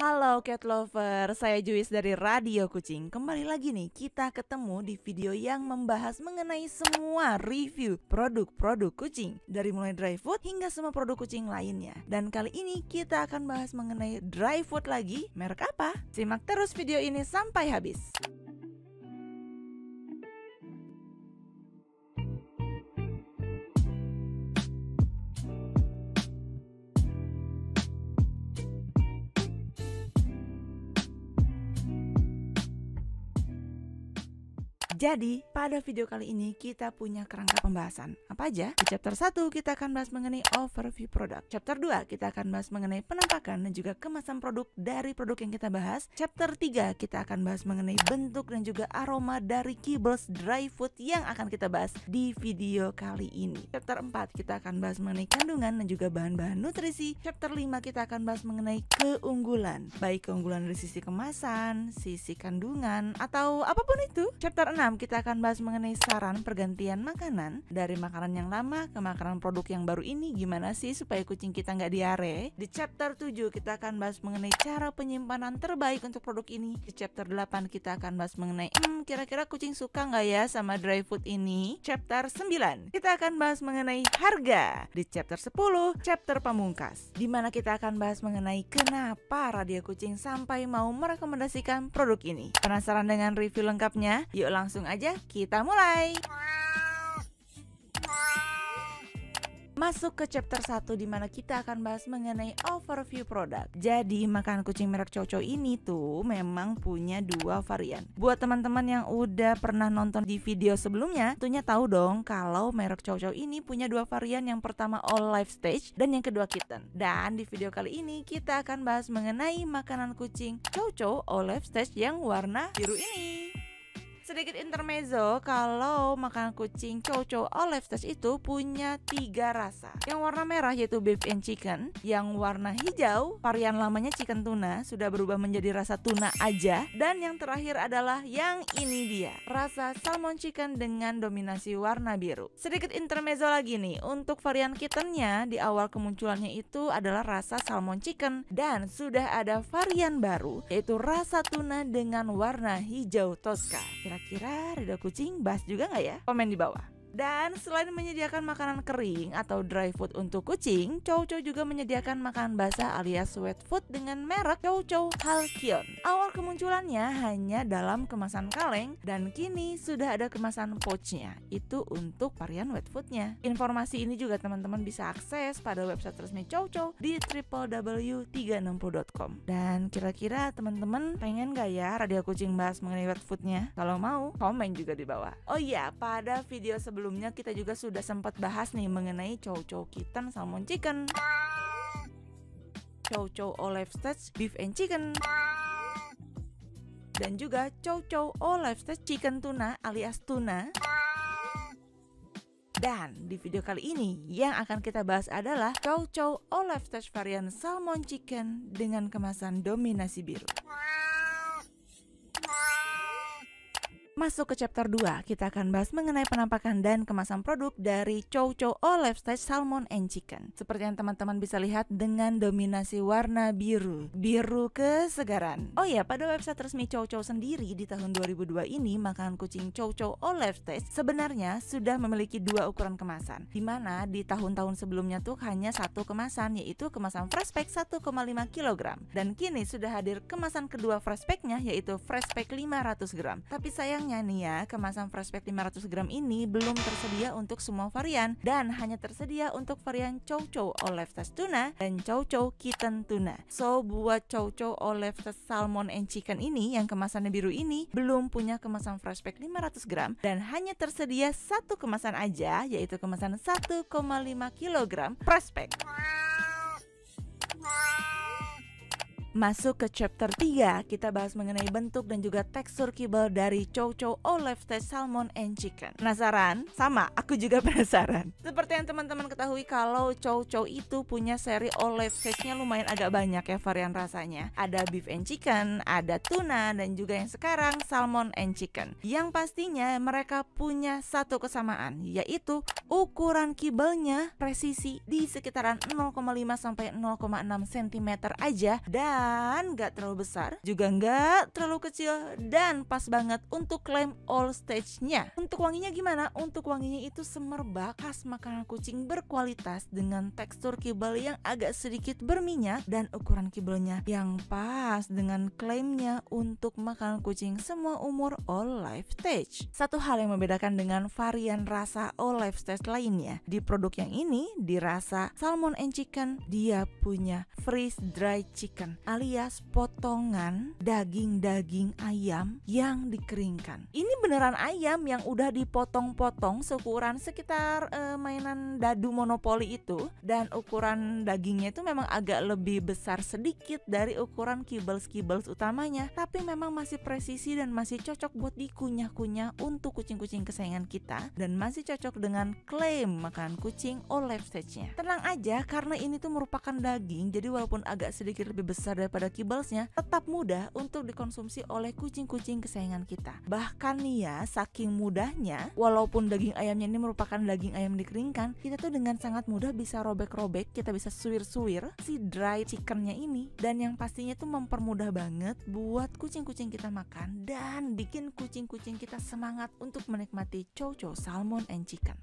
Halo cat lover, saya Juis dari Radio Kucing. Kembali lagi nih, kita ketemu di video yang membahas mengenai semua review produk-produk kucing, dari mulai dry food hingga semua produk kucing lainnya. Dan kali ini kita akan bahas mengenai dry food lagi. Merek apa? Simak terus video ini sampai habis. Jadi, pada video kali ini kita punya kerangka pembahasan. Apa aja? Di chapter 1 kita akan bahas mengenai overview produk. Chapter 2 kita akan bahas mengenai penampakan dan juga kemasan produk dari produk yang kita bahas. Chapter 3 kita akan bahas mengenai bentuk dan juga aroma dari kibbles dry food yang akan kita bahas di video kali ini. Chapter 4 kita akan bahas mengenai kandungan dan juga bahan-bahan nutrisi. Chapter 5 kita akan bahas mengenai keunggulan, baik keunggulan dari sisi kemasan, sisi kandungan, atau apapun itu. Chapter 6 kita akan bahas mengenai saran pergantian makanan dari makanan yang lama ke makanan produk yang baru ini, gimana sih supaya kucing kita nggak diare. Di chapter 7 kita akan bahas mengenai cara penyimpanan terbaik untuk produk ini. Di chapter 8 kita akan bahas mengenai kira-kira kucing suka nggak ya sama dry food ini. Chapter 9 kita akan bahas mengenai harga. Di chapter 10 chapter pamungkas, dimana kita akan bahas mengenai kenapa Radio Kucing sampai mau merekomendasikan produk ini. Penasaran dengan review lengkapnya? Yuk langsung aja kita mulai. Masuk ke chapter 1 di mana kita akan bahas mengenai overview produk. Jadi makanan kucing merek Chow Chow ini tuh memang punya dua varian. Buat teman-teman yang udah pernah nonton di video sebelumnya, tentunya tahu dong kalau merek Chow Chow ini punya dua varian. Yang pertama All Life Stage dan yang kedua Kitten. Dan di video kali ini kita akan bahas mengenai makanan kucing Chow Chow All Life Stage yang warna biru ini. Sedikit intermezzo, kalau makanan kucing Chow Chow All Life Stage itu punya 3 rasa. Yang warna merah yaitu beef and chicken, yang warna hijau varian lamanya chicken tuna sudah berubah menjadi rasa tuna aja, dan yang terakhir adalah yang ini dia, rasa salmon chicken dengan dominasi warna biru. Sedikit intermezzo lagi nih, untuk varian kittennya di awal kemunculannya itu adalah rasa salmon chicken, dan sudah ada varian baru yaitu rasa tuna dengan warna hijau Tosca. Kira-kira Radio Kucing bahas juga nggak ya? Komen di bawah. Dan selain menyediakan makanan kering atau dry food untuk kucing, Chow Chow juga menyediakan makanan basah alias wet food dengan merek Chow Chow Halcyon. Awal kemunculannya hanya dalam kemasan kaleng, dan kini sudah ada kemasan pouchnya. Itu untuk varian wet foodnya. Informasi ini juga teman-teman bisa akses pada website resmi Chow Chow di www.360.com. Dan kira-kira teman-teman pengen gak ya Radio Kucing bahas mengenai wet foodnya? Kalau mau, komen juga di bawah. Oh iya, pada video sebelumnya kita juga sudah sempat bahas nih mengenai Chow Chow Kitten Salmon Chicken, Chow Chow All Life Stage Beef and Chicken, dan juga Chow Chow All Life Stage Chicken Tuna alias tuna. Dan di video kali ini yang akan kita bahas adalah Chow Chow All Life Stage varian Salmon Chicken dengan kemasan dominasi biru. Masuk ke chapter 2, kita akan bahas mengenai penampakan dan kemasan produk dari Chow Chow All Life Stage Salmon and Chicken. Seperti yang teman-teman bisa lihat dengan dominasi warna biru, biru kesegaran. Oh ya, pada website resmi Chow Chow sendiri di tahun 2002 ini, makanan kucing Chow Chow All Life Stage sebenarnya sudah memiliki 2 ukuran kemasan, dimana di tahun-tahun sebelumnya tuh hanya 1 kemasan, yaitu kemasan fresh pack 1,5 kg. Dan kini sudah hadir kemasan kedua fresh packnya, yaitu fresh pack 500 gram. Tapi sayangnya nih ya, kemasan fresh pack 500 gram ini belum tersedia untuk semua varian, dan hanya tersedia untuk varian Chow Chow All Life Stage Tuna dan Chow Chow Kitten Tuna. So buat Chow Chow All Life Stage Salmon and Chicken ini yang kemasannya biru ini belum punya kemasan fresh pack 500 gram dan hanya tersedia 1 kemasan aja, yaitu kemasan 1,5 kg fresh pack. Masuk ke chapter 3, kita bahas mengenai bentuk dan juga tekstur kibble dari Chow Chow All Life Stage Salmon and Chicken. Penasaran? Sama, aku juga penasaran. Seperti yang teman-teman ketahui kalau Chow Chow itu punya seri All Life Stage-nya lumayan agak banyak ya varian rasanya. Ada beef and chicken, ada tuna, dan juga yang sekarang salmon and chicken. Yang pastinya mereka punya satu kesamaan, yaitu ukuran kibelnya presisi di sekitaran 0,5 sampai 0,6 cm aja, dan dan gak terlalu besar, juga gak terlalu kecil, dan pas banget untuk klaim all stage-nya. Untuk wanginya gimana? Untuk wanginya itu semerbak khas makanan kucing berkualitas dengan tekstur kibel yang agak sedikit berminyak dan ukuran kibelnya yang pas dengan klaimnya untuk makanan kucing semua umur all life stage. Satu hal yang membedakan dengan varian rasa all life stage lainnya, di produk yang ini, di rasa salmon and chicken, dia punya freeze dry chicken alias potongan daging-daging ayam yang dikeringkan. Ini beneran ayam yang udah dipotong-potong seukuran sekitar mainan dadu monopoli itu, dan ukuran dagingnya itu memang agak lebih besar sedikit dari ukuran kibbles utamanya, tapi memang masih presisi dan masih cocok buat dikunyah-kunyah untuk kucing-kucing kesayangan kita, dan masih cocok dengan klaim makanan kucing all life stage-nya. Tenang aja, karena ini tuh merupakan daging, jadi walaupun agak sedikit lebih besar daripada kibblesnya, tetap mudah untuk dikonsumsi oleh kucing-kucing kesayangan kita. Bahkan nih ya, saking mudahnya, walaupun daging ayamnya ini merupakan daging ayam dikeringkan, kita tuh dengan sangat mudah bisa robek-robek, kita bisa suwir-suwir si dry chickennya ini, dan yang pastinya tuh mempermudah banget buat kucing-kucing kita makan dan bikin kucing-kucing kita semangat untuk menikmati chow chow salmon and chicken.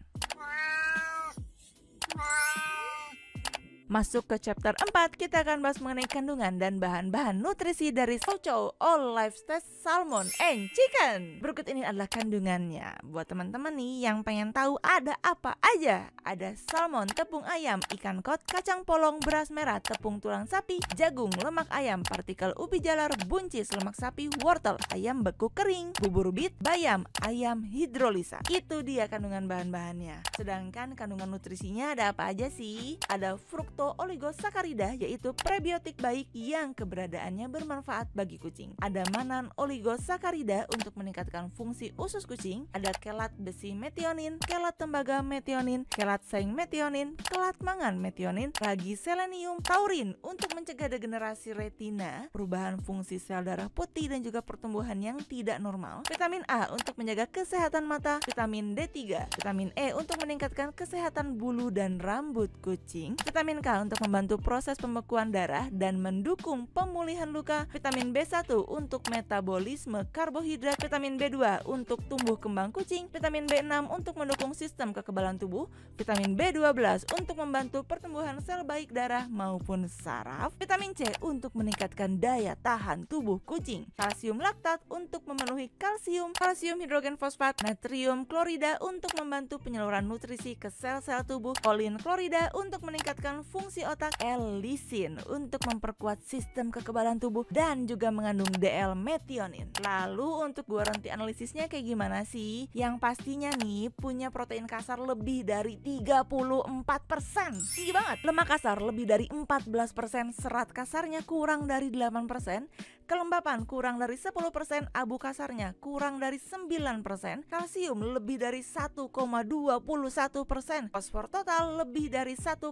Masuk ke chapter 4, kita akan bahas mengenai kandungan dan bahan-bahan nutrisi dari chow chow all life stage salmon and chicken. Berikut ini adalah kandungannya. Buat teman-teman nih yang pengen tahu ada apa aja, ada salmon, tepung ayam, ikan kod, kacang polong, beras merah, tepung tulang sapi, jagung, lemak ayam, partikel ubi jalar, buncis, lemak sapi, wortel, ayam beku kering, bubur bit, bayam, ayam hidrolisa. Itu dia kandungan bahan-bahannya. Sedangkan kandungan nutrisinya ada apa aja sih? Ada fructo-oligosakarida, yaitu prebiotik baik yang keberadaannya bermanfaat bagi kucing. Ada manan oligosakarida untuk meningkatkan fungsi usus kucing. Ada kelat besi metionin, kelat tembaga metionin, kelat seng metionin, kelat mangan metionin, ragi selenium, taurin untuk mencegah degenerasi retina, perubahan fungsi sel darah putih dan juga pertumbuhan yang tidak normal. Vitamin A untuk menjaga kesehatan mata, vitamin D3, vitamin E untuk meningkatkan kesehatan bulu dan rambut kucing, vitamin K untuk membantu proses pembekuan darah dan mendukung pemulihan luka, vitamin B1 untuk metabolisme karbohidrat, vitamin B2 untuk tumbuh kembang kucing, vitamin B6 untuk mendukung sistem kekebalan tubuh, vitamin B12 untuk membantu pertumbuhan sel baik darah maupun saraf, vitamin C untuk meningkatkan daya tahan tubuh kucing, kalsium laktat untuk memenuhi kalsium, kalsium hidrogen fosfat, natrium klorida untuk membantu penyaluran nutrisi ke sel-sel tubuh, kolin klorida untuk meningkatkan fungsi otak, L-lisin untuk memperkuat sistem kekebalan tubuh, dan juga mengandung DL-metionin. Lalu untuk guaranti analisisnya kayak gimana sih? Yang pastinya nih punya protein kasar lebih dari 34%. Tinggi banget. Lemak kasar lebih dari 14%, serat kasarnya kurang dari 8%, kelembapan kurang dari 10%, abu kasarnya kurang dari 9%, kalsium lebih dari 1,21%, fosfor total lebih dari 1,09%,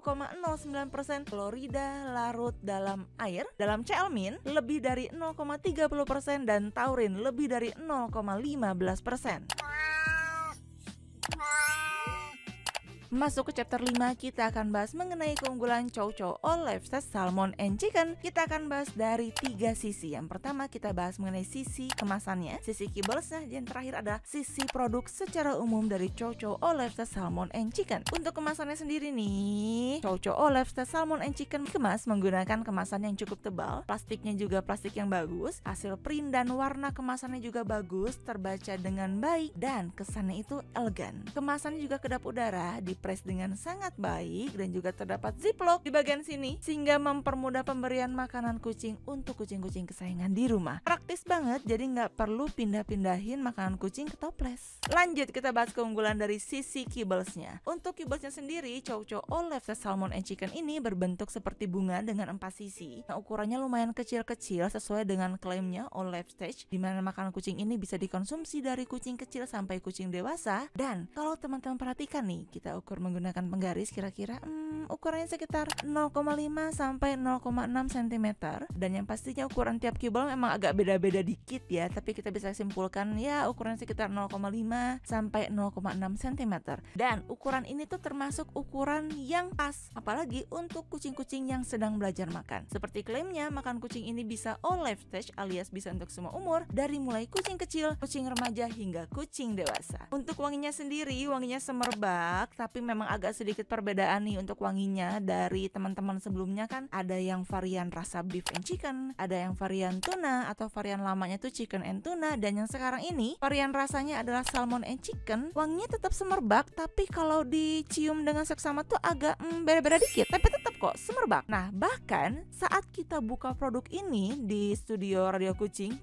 klorida larut dalam air, dalam CL-min lebih dari 0,30%, dan taurin lebih dari 0,15%. Masuk ke chapter 5, kita akan bahas mengenai keunggulan chow chow all life stage salmon and chicken. Kita akan bahas dari 3 sisi. Yang pertama kita bahas mengenai sisi kemasannya, sisi kibblesnya, dan terakhir ada sisi produk secara umum dari chow chow all life stage salmon and chicken. Untuk kemasannya sendiri nih, chow chow all life stage salmon and chicken dikemas menggunakan kemasan yang cukup tebal, plastiknya juga plastik yang bagus, hasil print dan warna kemasannya juga bagus, terbaca dengan baik, dan kesannya itu elegan. Kemasannya juga kedap udara, dipres dengan sangat baik, dan juga terdapat ziplock di bagian sini sehingga mempermudah pemberian makanan kucing untuk kucing-kucing kesayangan di rumah. Praktis banget, jadi nggak perlu pindah-pindahin makanan kucing ke toples. Lanjut kita bahas keunggulan dari sisi kibblesnya. Untuk kibblesnya sendiri, chow chow all life stage salmon and chicken ini berbentuk seperti bunga dengan 4 sisi. Nah, ukurannya lumayan kecil-kecil sesuai dengan klaimnya all life stage, di mana makanan kucing ini bisa dikonsumsi dari kucing kecil sampai kucing dewasa. Dan kalau teman-teman perhatikan nih, kita ukur menggunakan penggaris kira-kira ukurannya sekitar 0,5 sampai 0,6 cm. Dan yang pastinya ukuran tiap kibel memang agak beda-beda dikit ya, tapi kita bisa simpulkan ya ukurannya sekitar 0,5 sampai 0,6 cm. Dan ukuran ini tuh termasuk ukuran yang pas, apalagi untuk kucing-kucing yang sedang belajar makan. Seperti klaimnya, makan kucing ini bisa all life stage alias bisa untuk semua umur, dari mulai kucing kecil, kucing remaja hingga kucing dewasa. Untuk wanginya sendiri, wanginya semerbak, tapi memang agak sedikit perbedaan nih untuk wanginya dari teman-teman sebelumnya. Kan ada yang varian rasa beef and chicken, ada yang varian tuna atau varian lamanya tuh chicken and tuna, dan yang sekarang ini varian rasanya adalah salmon and chicken. Wanginya tetap semerbak, tapi kalau dicium dengan seksama tuh agak beda-beda dikit, tapi tetap kok semerbak. Nah, bahkan saat kita buka produk ini di studio Radio Kucing,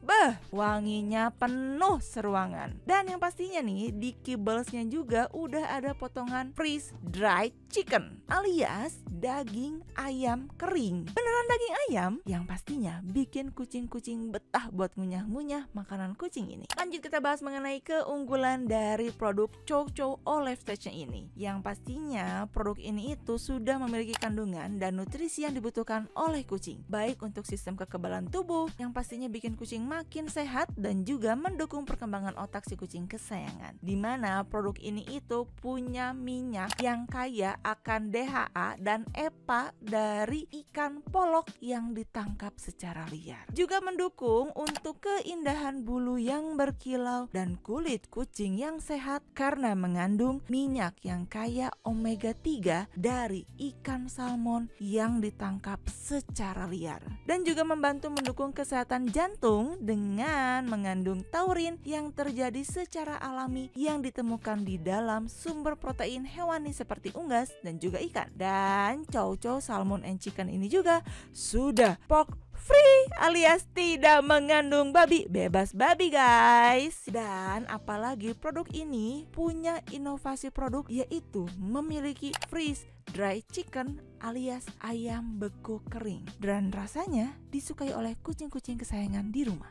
wanginya penuh seruangan. Dan yang pastinya nih, di kibblesnya juga udah ada potongan freeze dried chicken alias daging ayam kering. Beneran daging ayam yang pastinya bikin kucing-kucing betah buat ngunyah-ngunyah makanan kucing ini. Lanjut kita bahas mengenai keunggulan dari produk Chow Chow All Life Stage-nya ini. Yang pastinya produk ini itu sudah memiliki kandungan dan nutrisi yang dibutuhkan oleh kucing, baik untuk sistem kekebalan tubuh yang pastinya bikin kucing makin sehat dan juga mendukung perkembangan otak si kucing kesayangan. Dimana produk ini itu punya minyak yang kaya akan DHA dan EPA dari ikan polok yang ditangkap secara liar. Juga mendukung untuk keindahan bulu yang berkilau dan kulit kucing yang sehat karena mengandung minyak yang kaya omega 3 dari ikan salmon yang ditangkap secara liar. Dan juga membantu mendukung kesehatan jantung dengan mengandung taurin yang terjadi secara alami yang ditemukan di dalam sumber protein hewani seperti unggas dan juga ikan. Dan Chow Chow Salmon and Chicken ini juga sudah pork free alias tidak mengandung babi, bebas babi guys. Dan apalagi produk ini punya inovasi produk, yaitu memiliki freeze dry chicken alias ayam beku kering, dan rasanya disukai oleh kucing-kucing kesayangan di rumah.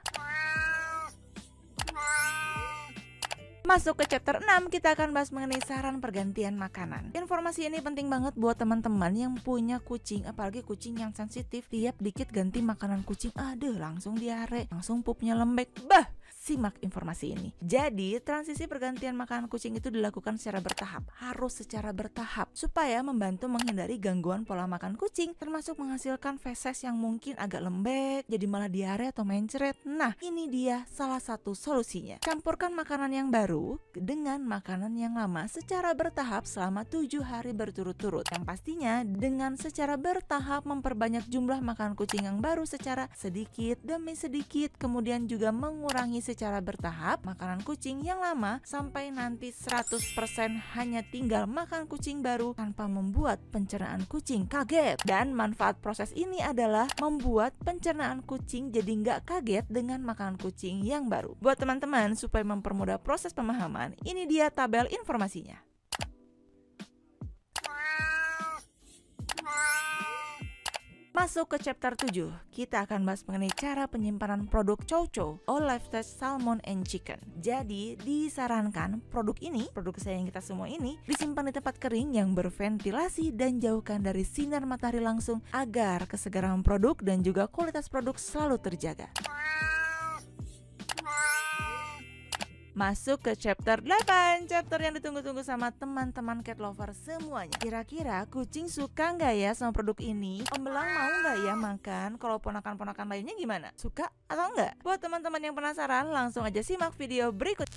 Masuk ke chapter 6, kita akan bahas mengenai saran pergantian makanan. Informasi ini penting banget buat teman-teman yang punya kucing, apalagi kucing yang sensitif. Tiap dikit ganti makanan kucing, aduh langsung diare, langsung pupnya lembek. Simak informasi ini. Jadi, transisi pergantian makanan kucing itu dilakukan secara bertahap. Harus secara bertahap supaya membantu menghindari gangguan pola makan kucing, termasuk menghasilkan feses yang mungkin agak lembek, jadi malah diare atau mencret. Nah, ini dia salah satu solusinya. Campurkan makanan yang baru dengan makanan yang lama secara bertahap selama 7 hari berturut-turut. Yang pastinya dengan secara bertahap memperbanyak jumlah makanan kucing yang baru secara sedikit demi sedikit, kemudian juga mengurangi secara bertahap makanan kucing yang lama sampai nanti 100% hanya tinggal makan kucing baru tanpa membuat pencernaan kucing kaget. Dan manfaat proses ini adalah membuat pencernaan kucing jadi nggak kaget dengan makanan kucing yang baru. Buat teman-teman, supaya mempermudah proses pemahaman, ini dia tabel informasinya. Masuk ke chapter 7, kita akan bahas mengenai cara penyimpanan produk Chow Chow All Life Stage Salmon and Chicken. Jadi disarankan produk ini, produk kesayangan kita semua ini, disimpan di tempat kering yang berventilasi dan jauhkan dari sinar matahari langsung agar kesegaran produk dan juga kualitas produk selalu terjaga. Masuk ke chapter 8, chapter yang ditunggu-tunggu sama teman-teman cat lover semuanya. Kira-kira kucing suka nggak ya sama produk ini? Om Belang mau nggak ya makan? Kalau ponakan-ponakan lainnya gimana? Suka atau enggak? Buat teman-teman yang penasaran, langsung aja simak video berikut.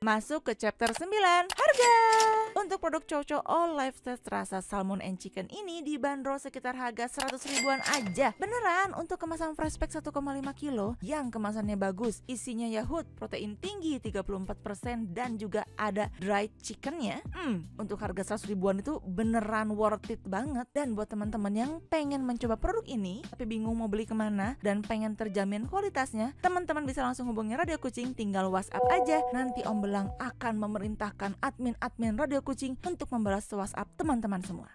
Masuk ke chapter 9, harga. Untuk produk Chow All Life Test rasa salmon and chicken ini dibanderol sekitar harga 100 ribuan aja. Beneran, untuk kemasan fresh pack 1,5 kilo yang kemasannya bagus, isinya Yahut, protein tinggi 34% dan juga ada dried chickennya. Untuk harga 100 ribuan itu beneran worth it banget. Dan buat teman-teman yang pengen mencoba produk ini tapi bingung mau beli kemana dan pengen terjamin kualitasnya, teman-teman bisa langsung hubungi Radio Kucing, tinggal WhatsApp aja. Nanti Om Belang akan memerintahkan admin Radio Kucing untuk membalas WhatsApp teman-teman semua.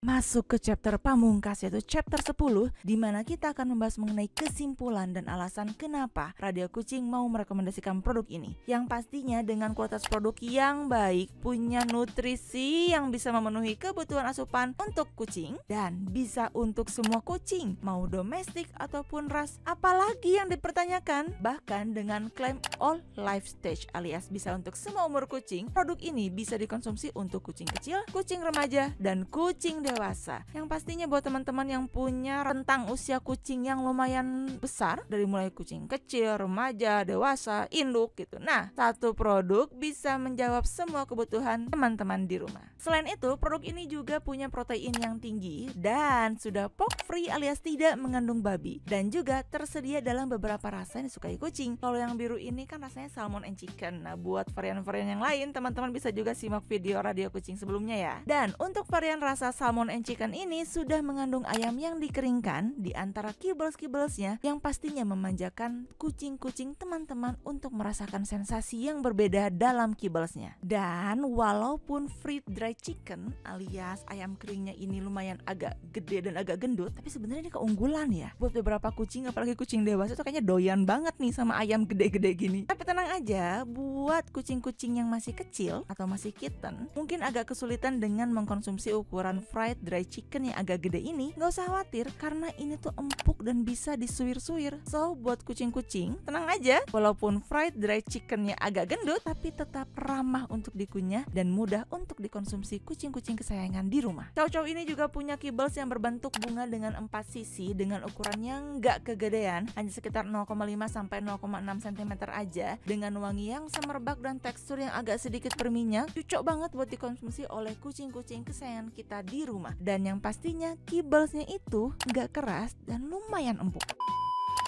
Masuk ke chapter pamungkas, yaitu chapter 10, di mana kita akan membahas mengenai kesimpulan dan alasan kenapa Radio Kucing mau merekomendasikan produk ini. Yang pastinya dengan kualitas produk yang baik, punya nutrisi yang bisa memenuhi kebutuhan asupan untuk kucing dan bisa untuk semua kucing, mau domestik ataupun ras. Apalagi yang dipertanyakan? Bahkan dengan klaim all life stage alias bisa untuk semua umur kucing, produk ini bisa dikonsumsi untuk kucing kecil, kucing remaja, dan kucing dewasa. Yang pastinya buat teman-teman yang punya rentang usia kucing yang lumayan besar, dari mulai kucing kecil, remaja, dewasa, induk gitu. Nah, satu produk bisa menjawab semua kebutuhan teman-teman di rumah. Selain itu, produk ini juga punya protein yang tinggi dan sudah pork free alias tidak mengandung babi, dan juga tersedia dalam beberapa rasa yang disukai kucing. Kalau yang biru ini kan rasanya salmon and chicken. Nah, buat varian-varian yang lain, teman-teman bisa juga simak video Radio Kucing sebelumnya ya. Dan untuk varian rasa salmon and chicken ini sudah mengandung ayam yang dikeringkan di antara kibbles-kibblesnya, yang pastinya memanjakan kucing-kucing teman-teman untuk merasakan sensasi yang berbeda dalam kibblesnya. Dan walaupun fried dry chicken alias ayam keringnya ini lumayan agak gede dan agak gendut, tapi sebenarnya ini keunggulan ya buat beberapa kucing, apalagi kucing dewasa tuh kayaknya doyan banget nih sama ayam gede-gede gini. Tapi tenang aja, buat kucing-kucing yang masih kecil atau masih kitten, mungkin agak kesulitan dengan mengkonsumsi ukuran fried dry chicken yang agak gede ini. Gak usah khawatir karena ini tuh empuk dan bisa disuir-suir. So buat kucing-kucing tenang aja, walaupun fried dry chickennya agak gendut tapi tetap ramah untuk dikunyah dan mudah untuk dikonsumsi kucing-kucing kesayangan di rumah. Chow ini juga punya kibbles yang berbentuk bunga dengan 4 sisi dengan ukuran yang gak kegedean, hanya sekitar 0,5 sampai 0,6 cm aja, dengan wangi yang semerbak dan tekstur yang agak sedikit berminyak. Cocok banget buat dikonsumsi oleh kucing-kucing kesayangan kita di rumah. Dan yang pastinya kibblesnya itu gak keras dan lumayan empuk.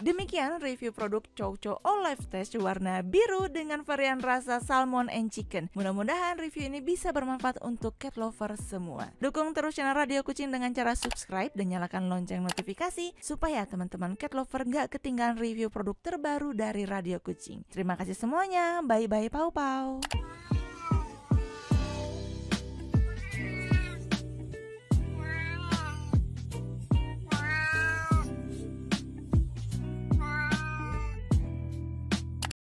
Demikian review produk Chow All Life Test warna biru dengan varian rasa salmon and chicken. Mudah-mudahan review ini bisa bermanfaat untuk cat lover semua. Dukung terus channel Radio Kucing dengan cara subscribe dan nyalakan lonceng notifikasi supaya teman-teman cat lover gak ketinggalan review produk terbaru dari Radio Kucing. Terima kasih semuanya. Bye-bye pau-pau.